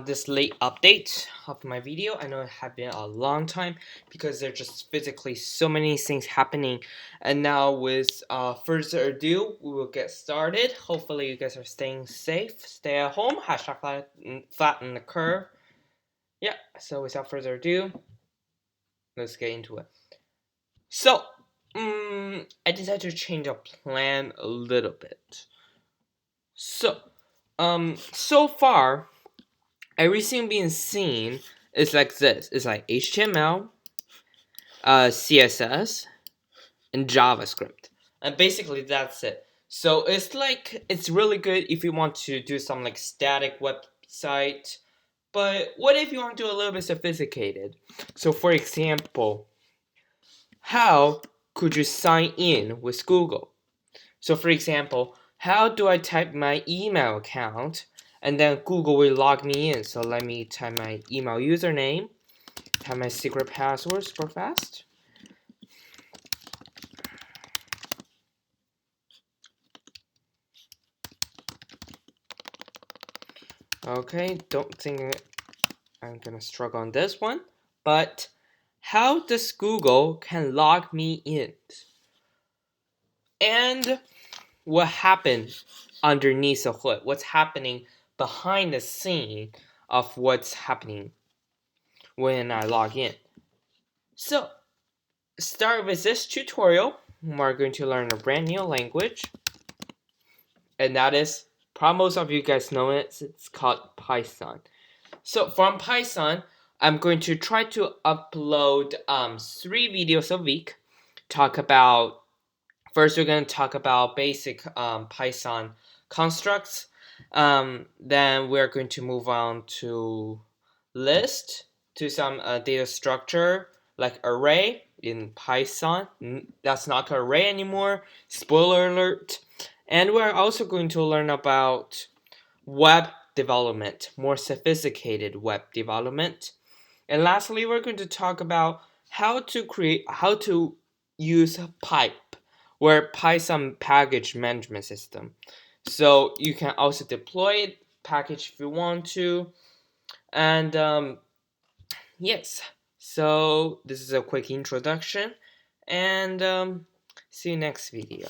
This late update of my video. I know it had been a long time because there's just physically so many things happening. And now with further ado, we will get started. Hopefully you guys are staying safe, stay at home, hashtag flatten the curve. Yeah, so without further ado, let's get into it. So, I decided to change our plan a little bit. So far, everything being seen is like this. It's like HTML, CSS, and JavaScript. And basically that's it. So it's really good if you want to do some like static website. But what if you want to do a little bit sophisticated? So for example, how could you sign in with Google? So for example, how do I type my email account and then Google will log me in? So let me type my email username, type my secret password super fast. Okay, don't think I'm gonna struggle on this one, but how does Google can log me in? And what happened underneath the hood? What's happening behind the scene of what's happening when I log in? So, start with this tutorial. We're going to learn a brand new language, and that is, probably most of you guys know it. It's called Python. So from Python, I'm going to try to upload 3 videos a week. First we're going to talk about basic Python constructs. Then we're going to move on to list, to some data structure like array in Python. That's not an array anymore. Spoiler alert. And we're also going to learn about web development, more sophisticated web development. And lastly, we're going to talk about how to use pipe, or Python package management system. So you can also deploy it, package if you want to. And yes, so this is a quick introduction, and see you next video.